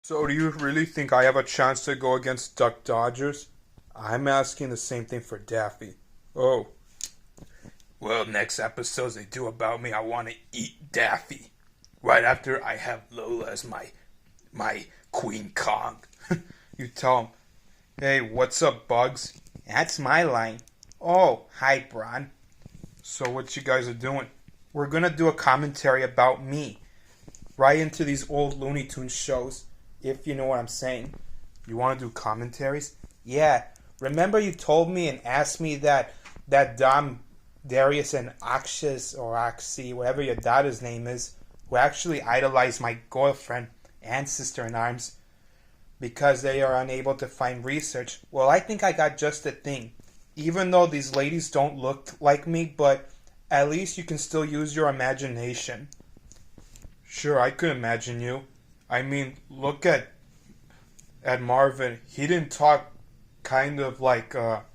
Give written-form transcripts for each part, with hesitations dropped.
So do you really think I have a chance to go against Duck Dodgers? I'm asking the same thing for Daffy. Oh. Well, next episodes they do about me, I want to eat Daffy. Right after I have Lola as my Queen Kong. You tell him, hey, what's up, Bugs? That's my line. Oh, hi, Bron. So what you guys are doing? We're going to do a commentary about me. Right into these old Looney Tunes shows, if you know what I'm saying. You want to do commentaries? Yeah. Remember you told me and asked me that Dom, Darius, and Akshis, or Oxy, whatever your daughter's name is, who actually idolized my girlfriend and sister-in-arms because they are unable to find research. Well, I think I got just the thing. Even though these ladies don't look like me, but at least you can still use your imagination. Sure, I could imagine you. I mean, look at Marvin. He didn't talk kind of like a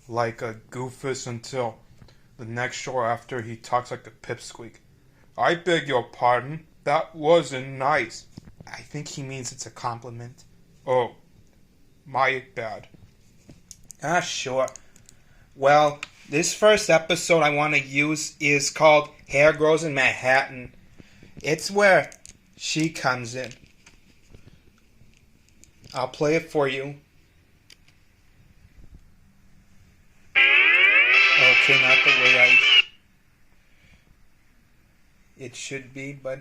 goofus until the next show after he talks like a pipsqueak. I beg your pardon. That wasn't nice. I think he means it's a compliment. Oh, my bad. Ah, sure. Well, this first episode I want to use is called Hare Grows in Manhattan. It's where she comes in. I'll play it for you. Okay, not the way it should be, but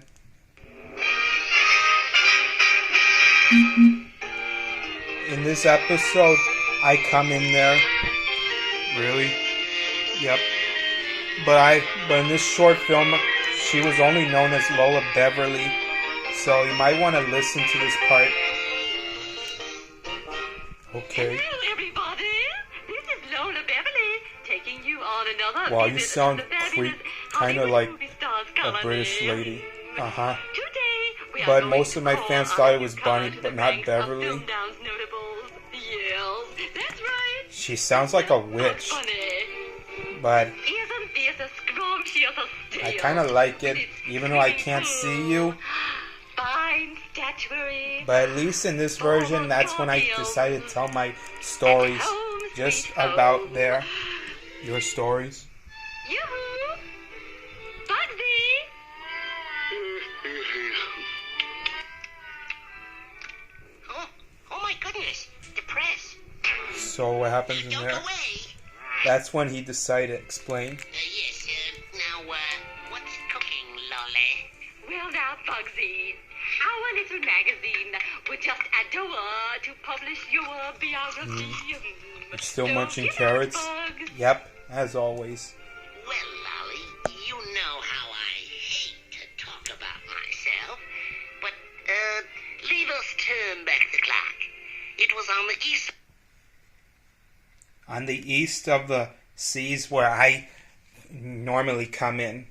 in this episode, I come in there. Really? Yep. But in this short film, she was only known as Lola Beverly, so you might want to listen to this part. Okay. Hello, everybody. This is Lola Beverly taking you on another Wow, you visit sound to the fabulous kind of Hollywood like movie stars a colony. British lady. Uh-huh. Today, we are But going most to of my call fans our thought it was newcomer Bunny, to but the not ranks of Beverly. Film Down's notables. Yes, that's right. She sounds like a witch, Funny. but Isn't this a scrumptious I tale? kind of like it, With its even though I pretty can't food, see you. Fine statuary. But at least in this version, that's when I decided to tell my stories, just about your stories. Yoo-hoo! Bugsy! Oh my goodness, the press. So what happens in Don't there? go away. That's when he decided to explain. Yes, now, what's cooking, Lolly? Well now, Bugsy, our little magazine would just adore to publish your biography. Still So munching give us carrots? Bugs. Yep, as always. Well, Lolly, you know how I hate to talk about myself. But, leave us turn back the clock. It was on the east. On the east of the seas where I normally come in,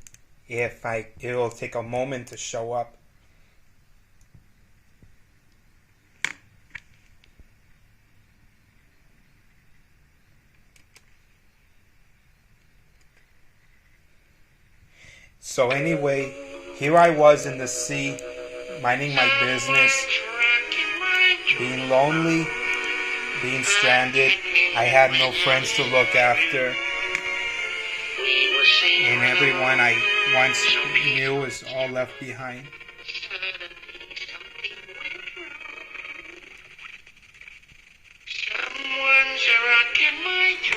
it'll take a moment to show up. So anyway, here I was in the sea, minding my business, being lonely, being stranded. I had no friends to look after, and everyone I once knew was all left behind.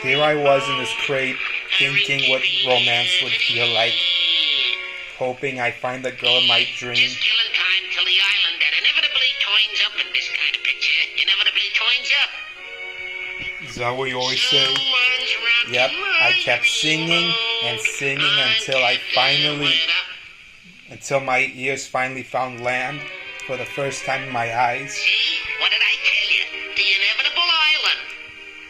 Here I was in this crate, thinking what romance would feel like, hoping I'd find the girl of my dream. Just killing time till the island that inevitably turns up in this kind of picture. Inevitably turns up. Is that what you always say? Yep, I kept singing and singing until my ears finally found land for the first time in my eyes. See? What did I tell you? The inevitable island.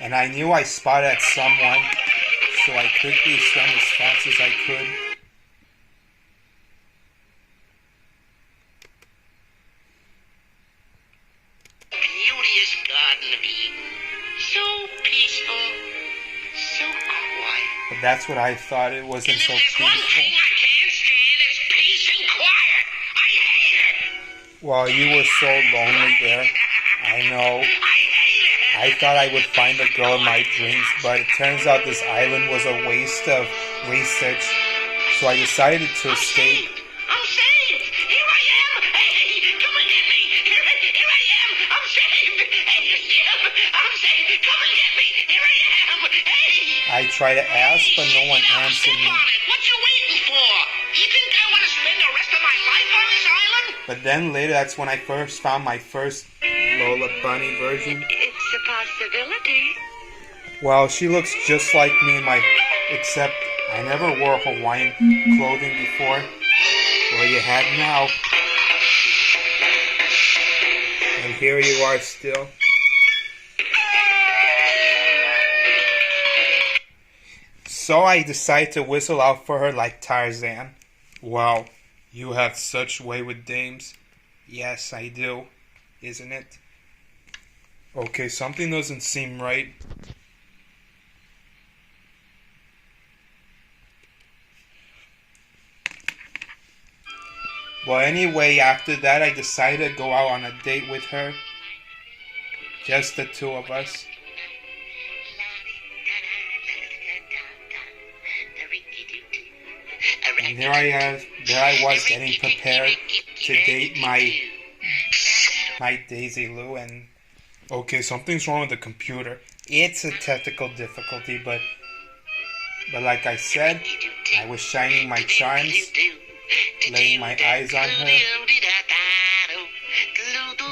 And I knew I spotted someone, so I quickly swam as fast as I could. Beauteous Garden of Eden. So peaceful. So quiet. But that's what I thought. It wasn't And if so there's one peaceful. thing I can't stand, it's peace and quiet. I hate it. Well, you were so lonely there. I know. I thought I would find the girl of my dreams, but it turns out this island was a waste of research. So I decided to escape. I'm saved! Here I am! Hey, come and get me! Here I am! I'm saved! Hey, Jim! I'm saved! Come and get me! Here I am! Hey! I tried to ask, but no one answered me. What you waiting for? You think I want to spend the rest of my life on this island? But then later, that's when I first found my first Lola Bunny version. It's a possibility. Well, she looks just like me, except I never wore Hawaiian clothing before. Well, you had now. And here you are still. So I decided to whistle out for her like Tarzan. Wow, you have such way with dames. Yes, I do. Isn't it? Okay, something doesn't seem right. Well, anyway, after that, I decided to go out on a date with her. Just the two of us. And there I was getting prepared to date my Daisy Lou, and okay, something's wrong with the computer. It's a technical difficulty, but like I said, I was shining my charms, laying my eyes on her,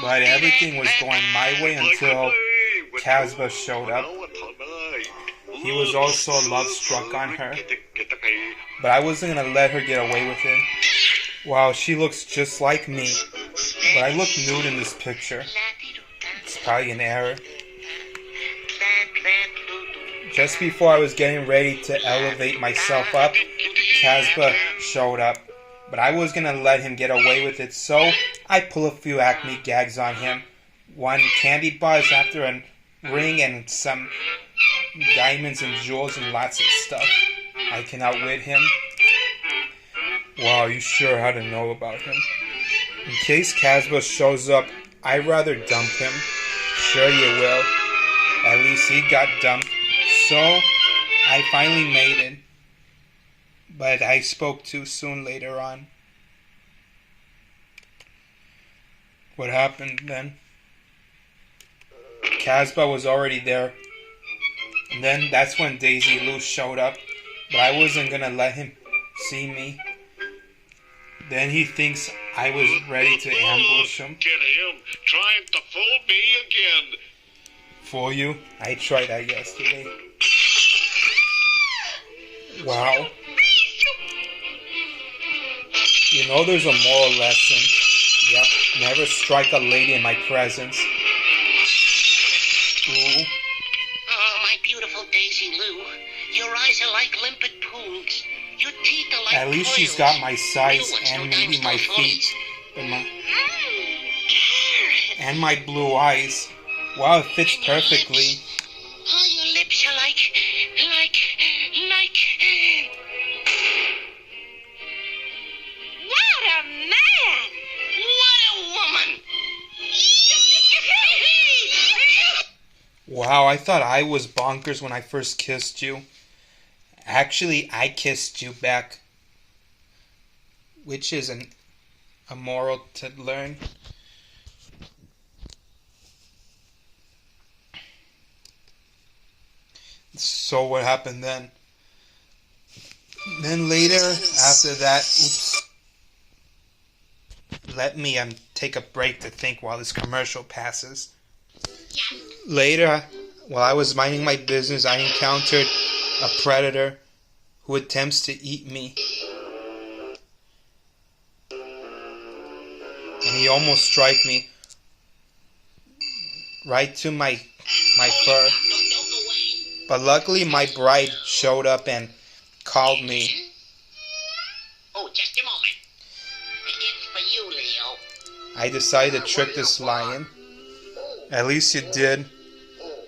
but everything was going my way until Casbah showed up. He was also love-struck on her, but I wasn't going to let her get away with it. Wow, she looks just like me, but I look nude in this picture. It's probably an error. Just before I was getting ready to elevate myself up, Casbah showed up, but I was going to let him get away with it, so I pull a few Acme gags on him. One candy bars after a ring and some diamonds and jewels and lots of stuff. I can outwit him. Wow, you sure had to know about him. In case Casbah shows up, I'd rather dump him. Sure you will. At least he got dumped. So, I finally made it. But I spoke too soon later on. What happened then? Casbah was already there. And then that's when Daisy Lou showed up. But I wasn't gonna let him see me. Then he thinks I was ready to ambush him. Get him trying to fool me again. Fool you? I tried that yesterday. Wow. You know there's a moral lesson. Yep, never strike a lady in my presence. Ooh. Oh, my beautiful Daisy Lou. Your eyes are like limpid pools. Your teeth are like At least she's pearls. got my size and maybe my feet. And my blue eyes. Wow, it fits perfectly. Oh, your lips are like... What a man! What a woman! Wow, I thought I was bonkers when I first kissed you. Actually, I kissed you back. Which is a moral to learn. So what happened then? Then later, after that, oops. Let me take a break to think while this commercial passes. Later, while I was minding my business, I encountered a predator who attempts to eat me. And he almost struck me right to my fur. But luckily my bride showed up and called me. Oh, just a moment. It's for you, Leo. I decided to trick this lion. At least you did. Oh,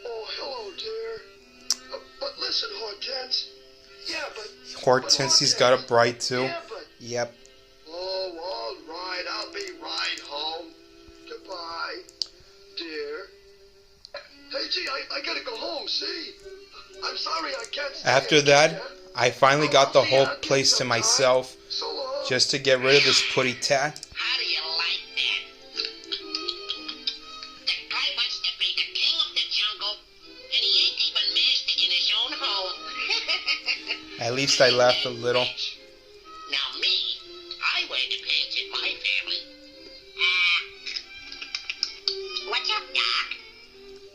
hello, dear. But listen, Hortense. Yeah, but... Hortense, he's got a bride too. Yeah, but... Yep. Oh, all right, I'll be right Gee, I gotta go home, see? I'm sorry I can't stay. After that, I finally got the whole place to myself So long. just to get rid of this putty tat. How do you like that? The guy wants to be the king of the jungle, and he ain't even master in his own home. At least I laughed a little. Now me, I wear the pants in my family. What's up, Doc?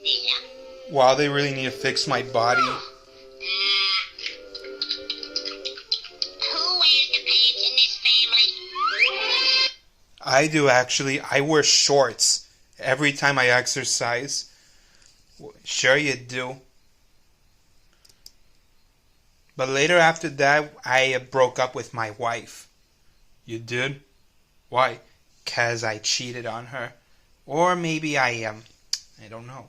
Yeah. Wow, they really need to fix my body. Who wears the pants in this family? I do actually. I wear shorts every time I exercise. Sure you do. But later after that, I broke up with my wife. You did? Why? 'Cause I cheated on her. Or maybe I don't know.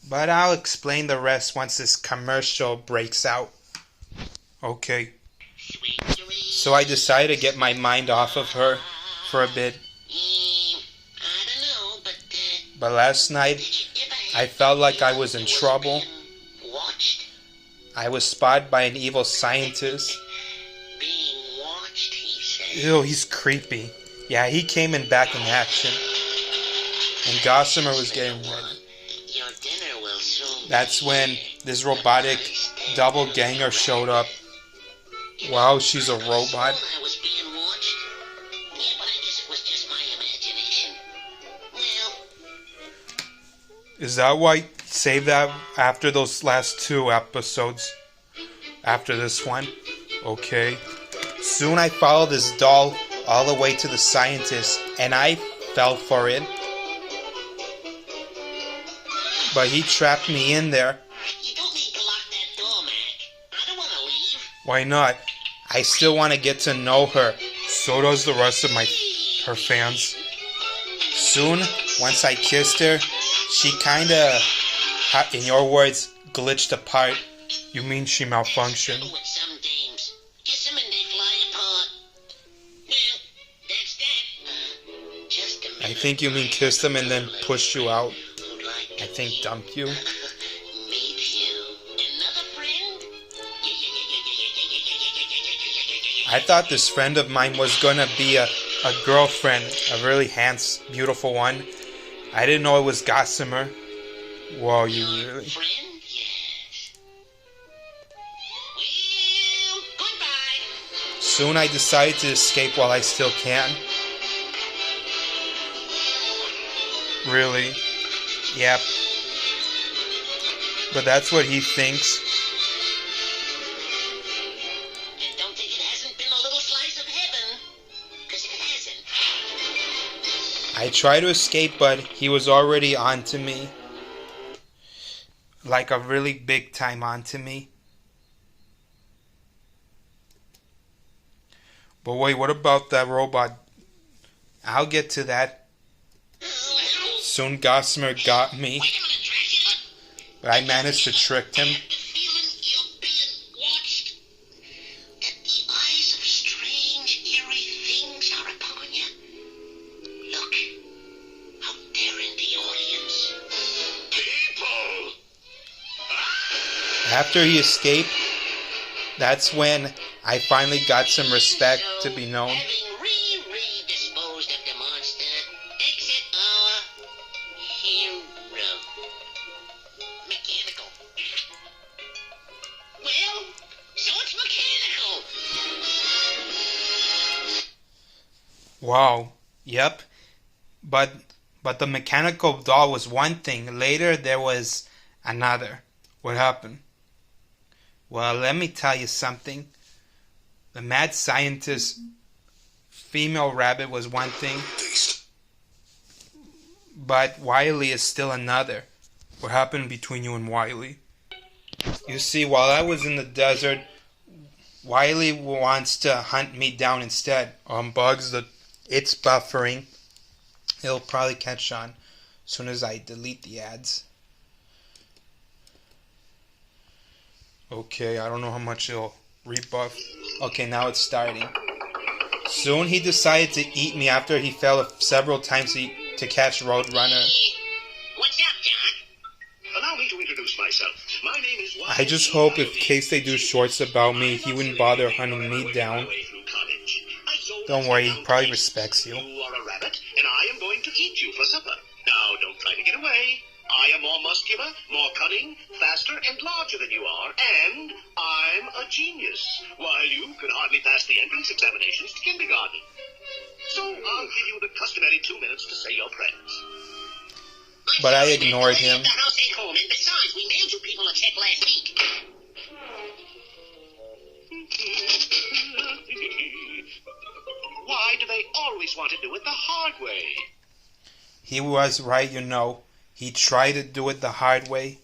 But I'll explain the rest once this commercial breaks out. Okay. So I decided to get my mind off of her for a bit. I don't know, But last night, I felt like I was in trouble. Watched? I was spotted by an evil scientist. Being watched, he said. Ew, he's creepy. Yeah, he came in back in action. And Gossamer was getting ready. Your dinner will soon be That's when here. this robotic doppelganger showed up. Wow, she's a robot. I was being watched. Yeah, but I guess it was just my imagination. Well, Is that why save that after those last 2 episodes? After this one? Okay. Soon I followed this doll all the way to the scientist, and I fell for it. But he trapped me in there. you don't need to lock that door, Mac. I don't want to leave. Why not? I still want to get to know her. So does the rest of her fans. Soon, once I kissed her, she kinda, in your words, glitched apart. You mean she malfunctioned? With some dames. Kiss them and they fly apart. Well, that's that. Just a minute. I think you mean kiss them and then push you out. Who'd like to I think meet- dump you. meet you. Another friend? I thought this friend of mine was gonna be a girlfriend, a really handsome, beautiful one. I didn't know it was Gossamer. Whoa, you really? Friend? Yes. Well, goodbye. Soon I decided to escape while I still can. Really? Yep. But that's what he thinks. And don't think it hasn't been a little slice of heaven. 'Cause it hasn't. I tried to escape, but he was already onto me. Like a really big time onto me. But wait, what about that robot? I'll get to that. Soon Gossamer got me, Wait a minute, Dracula. but I managed to trick him. The feeling you're being watched. That the eyes of strange, eerie things are upon you. Look, out there in the audience. People! After he escaped, that's when I finally got some respect to be known. Having disposed of the monster, exit our hero. Mechanical. Well, so it's mechanical. Wow. Yep. But the mechanical doll was one thing. Later there was another. What happened? Well, let me tell you something. The mad scientist female rabbit was one thing, but Wiley is still another. What happened between you and Wiley? You see, while I was in the desert, Wiley wants to hunt me down instead. Bugs, it's buffering. It'll probably catch on as soon as I delete the ads. Okay, I don't know how much it'll rebuff. Okay, now it's starting. Soon he decided to eat me after he fell several times to catch Roadrunner. What's up, John? to introduce myself. My name is Wiley I just hope if Coyote. case they do shorts about me, he wouldn't bother hunting me down. Don't worry, he probably respects you. You are a rabbit, and I am going to eat you for supper. Now, don't try to get away. I am more muscular, more cunning, faster, and larger than you are, and I'm a genius, while you can hardly pass the entrance examinations to kindergarten. So I'll give you the customary 2 minutes to say your prayers. But I ignored him. The house ain't home, and besides, we mailed you people a check last week. Why do they always want to do it the hard way? He was right, you know. He tried to do it the hard way.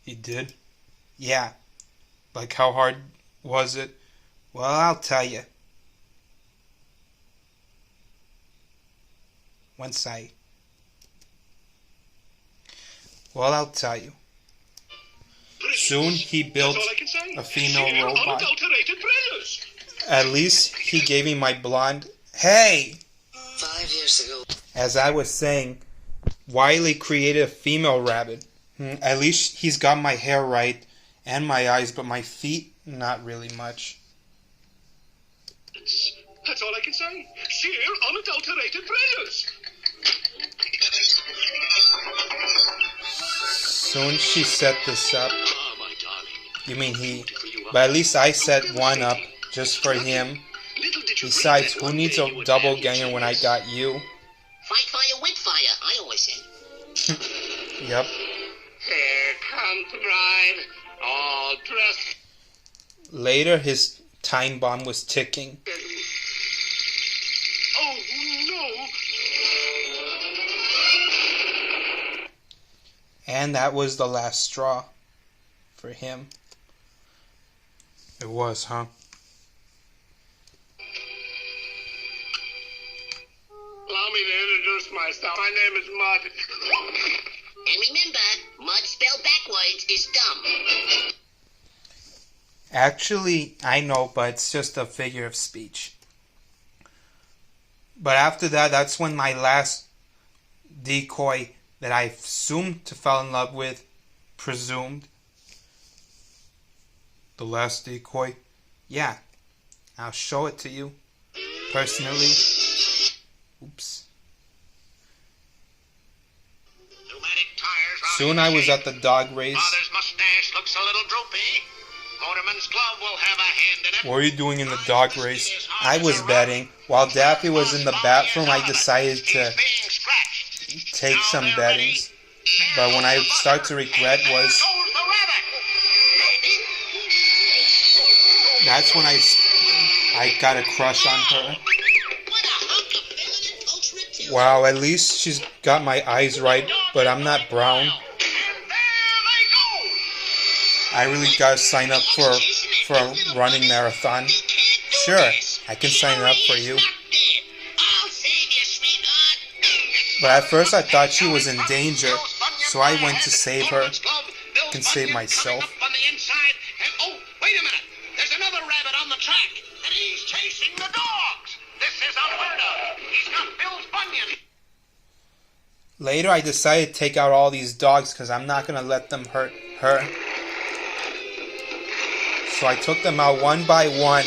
He did? Yeah. Like how hard was it? Well, I'll tell you. Well, I'll tell you. Soon he built a female robot. At least he gave me my blonde. Hey! 5 years ago. As I was saying, Wiley created a female rabbit. At least he's got my hair right and my eyes, but my feet, not really much. That's all I can say. Sheer, unadulterated brilliance. Soon she set this up. Ah, my darling. You mean he? But at least I set one up just for him. Little did you Besides, dream that who one needs day a you would double have your ganger when I genius. got you? Fight fire with fire, I always say. Yep. Here comes the bride, all dressed. Later, his time bomb was ticking. Oh, no. And that was the last straw for him. It was, huh? Allow me to introduce myself. My name is Mud. And remember, mud spelled backwards is dumb. Actually, I know, but it's just a figure of speech. But after that, that's when my last decoy that I assumed to fall in love with, presumed. The last decoy? Yeah, I'll show it to you. Personally. Oops. Pneumatic tires on Soon the I was shape. at the dog race. Father's mustache looks a little droopy. Motorman's glove will have a hand in it. What were you doing in the dog race? I was betting. While Daffy was in the bathroom, I decided to take some bettings. But when I start to regret was, that's when I got a crush on her. What a hunk of feminine ultra. Wow, at least she's got my eyes right, but I'm not brown. I really gotta sign up for a running marathon. Sure, I can sign up for you. I'll save you, sweetheart. But at first I thought she was in danger, so I went to save her. I can save myself. Oh, wait a minute. There's another rabbit on the track, and he's chasing the dogs. This is unheard of. He's got Bill's bunion. Later I decided to take out all these dogs because I'm not gonna let them hurt her. So I took them out one by one,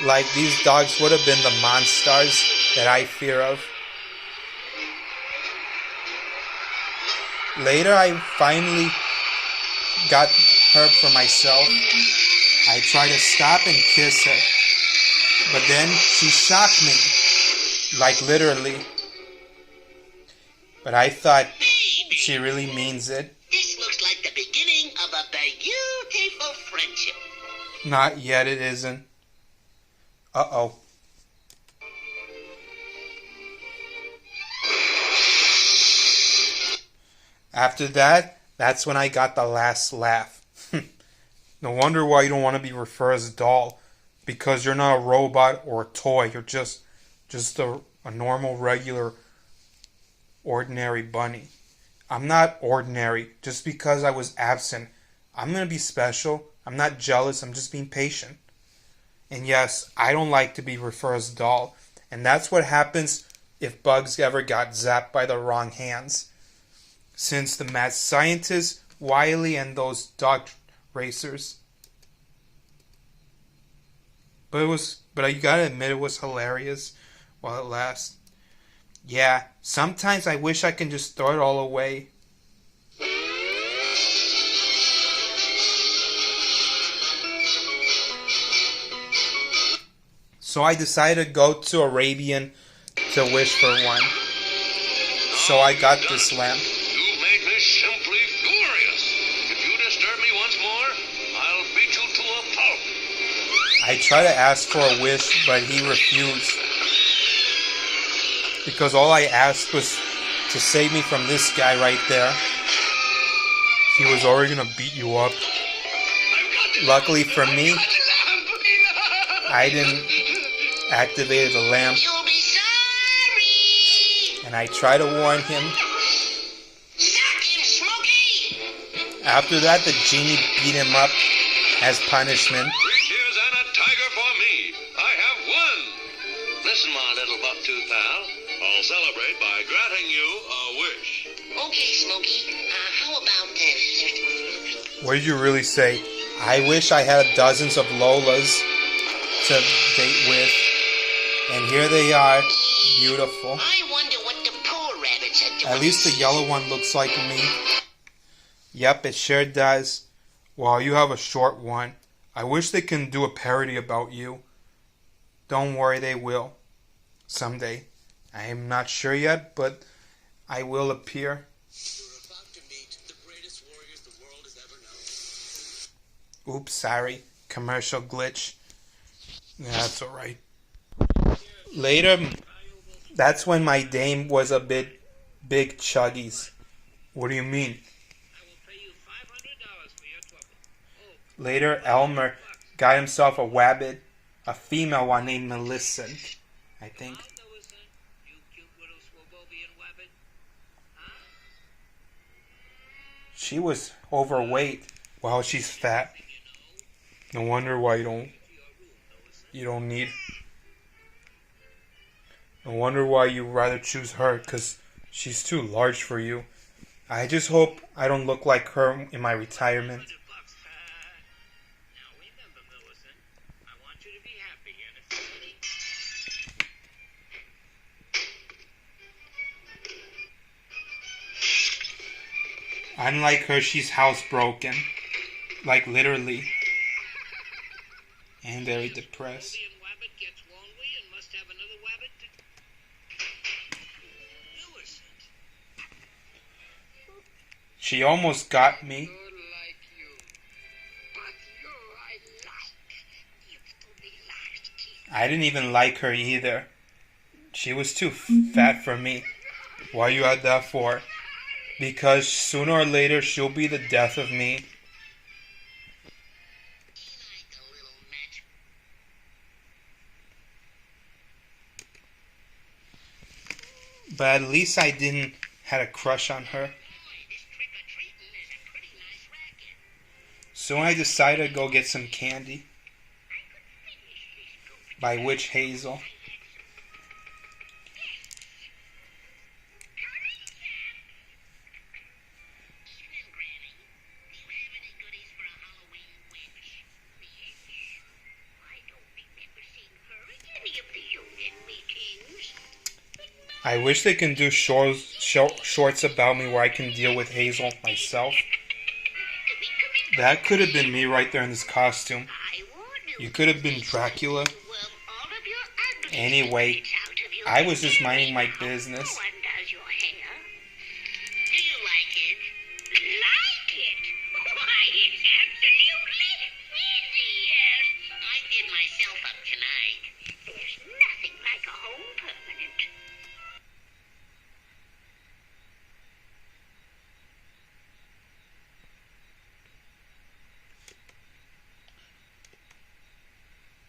like these dogs would have been the monsters that I fear of. Later I finally got her for myself. I tried to stop and kiss her, but then she shocked me, like literally. But I thought she really means it. This looks like the beginning of a beautiful friendship. Not yet, it isn't. Uh-oh. After that, that's when I got the last laugh. No wonder why you don't want to be referred as a doll. Because you're not a robot or a toy. You're just a normal, regular, ordinary bunny. I'm not ordinary just because I was absent. I'm going to be special. I'm not jealous. I'm just being patient. And yes, I don't like to be referred as a doll. And that's what happens if Bugs ever got zapped by the wrong hands. Since the mad scientist Wiley and those dog racers. But you gotta admit it was hilarious while it lasts. Yeah, sometimes I wish I can just throw it all away. So I decided to go to Arabian to wish for one. So I got this lamp. You made me simply furious. If you disturb me once more, I'll beat you to a pulp. I tried to ask for a wish, but he refused. Because all I asked was to save me from this guy right there. He was already gonna beat you up. Luckily for me, I didn't activate the lamp. You'll be sorry. And I tried to warn him. Stop him, Smokey. After that, the genie beat him up as punishment. 3 cheers and a tiger for me. I have won. Listen, my little buck-tooth pal. I'll celebrate by granting you a wish. Okay, Smokey. How about this? What did you really say? I wish I had dozens of Lolas to date with. And here they are. Beautiful. I wonder what the poor rabbits are doing. At least the yellow one looks like me. Yep, it sure does. Well, you have a short one. I wish they can do a parody about you. Don't worry, they will. Someday. I am not sure yet, but I will appear. You're about to meet the greatest warriors the world has ever known. Oops, sorry. Commercial glitch. Yeah, that's alright. Later, that's when my dame was a bit big chuggies. What do you mean? Later, Elmer got himself a wabbit, a female one named Millicent, I think. She was overweight. Wow, she's fat. No wonder why you don't need. No wonder why you rather choose her, because she's too large for you. I just hope I don't look like her in my retirement. Unlike her, she's housebroken. Like, literally. And very depressed. She almost got me. I didn't even like her either. She was too fat for me. Why you had that for? Because sooner or later she'll be the death of me. But at least I didn't had a crush on her. So I decided to go get some candy. By which Hazel. I wish they can do shorts about me where I can deal with Hazel myself. That could have been me right there in this costume. You could have been Dracula. Anyway, I was just minding my business.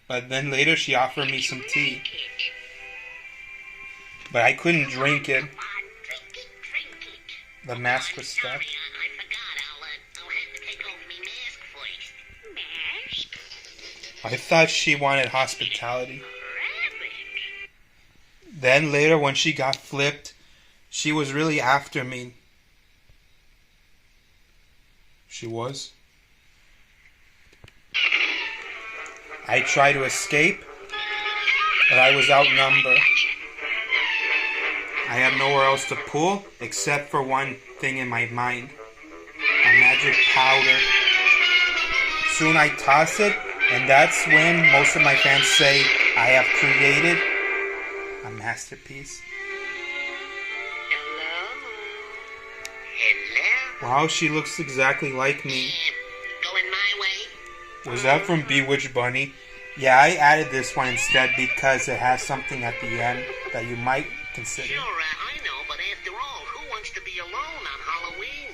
But then later she offered me some tea. But I couldn't drink it. The mask was stuck. I thought she wanted hospitality. Then later when she got flipped, she was really after me. She was. I tried to escape, but I was outnumbered. I have nowhere else to pull except for one thing in my mind. A magic powder. Soon I toss it, and that's when most of my fans say I have created a masterpiece. Hello? Wow, she looks exactly like me. Going my way? Was that from Bewitched Bunny? Yeah, I added this one instead because it has something at the end that you might consider. Sure, I know, but after all, who wants to be alone on Halloween?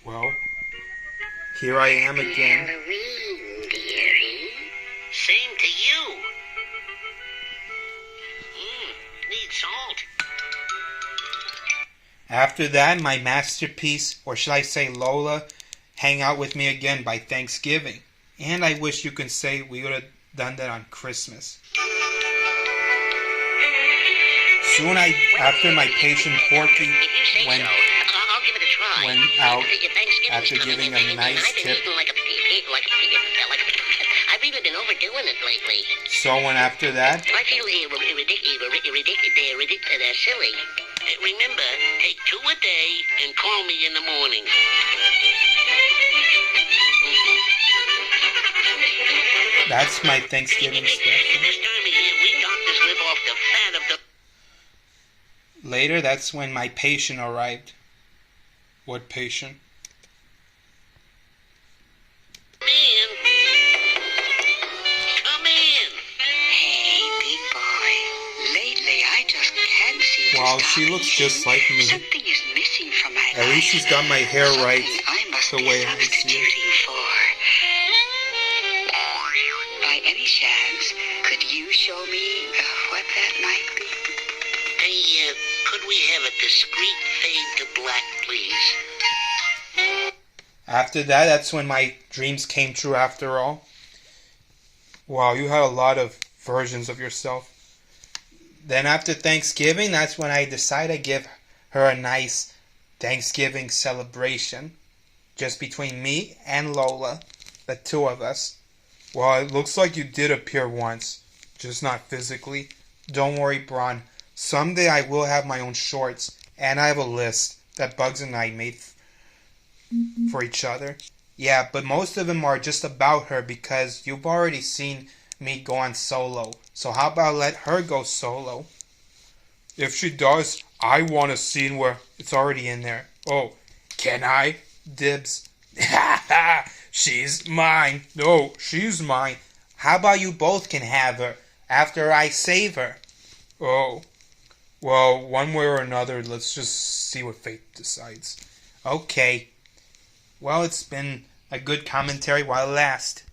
Well, here I am again. Halloween, dearie. Same to you. Need salt. After that, my masterpiece, or should I say Lola, hang out with me again by Thanksgiving. And I wish you could say we would have done that on Christmas. Soon after my patient Porky went out after giving a nice tip. I've even been overdoing it lately. So when after that, I feel ridiculous, silly. Remember, take 2 a day and call me in the morning. that's my Thanksgiving special. This time of year, we doctors live off the fat of the... Later, that's when my patient arrived. What patient? Come in. Hey, big boy. Lately, I just can't seem Wow, to she stop looks eating. just like me. Something is missing from my At least she's got my hair right Something I must the be way I see it. substituting for. By any chance, could you show me what that might be? Hey, could we have a discreet fade to black, please? After that, that's when my dreams came true after all. Wow, you had a lot of versions of yourself. Then after Thanksgiving, that's when I decided to give her a nice Thanksgiving celebration. Just between me and Lola, the two of us. Well, it looks like you did appear once, just not physically. Don't worry, Bron. Someday I will have my own shorts, and I have a list that Bugs and I made for each other. Yeah, but most of them are just about her because you've already seen me go on solo. So how about let her go solo? If she does, I want a scene where it's already in there. Oh, can I? Dibs. She's mine. No, she's mine. How about you both can have her after I save her? Oh, well, one way or another, let's just see what fate decides. Okay. Well, it's been a good commentary while it lasts.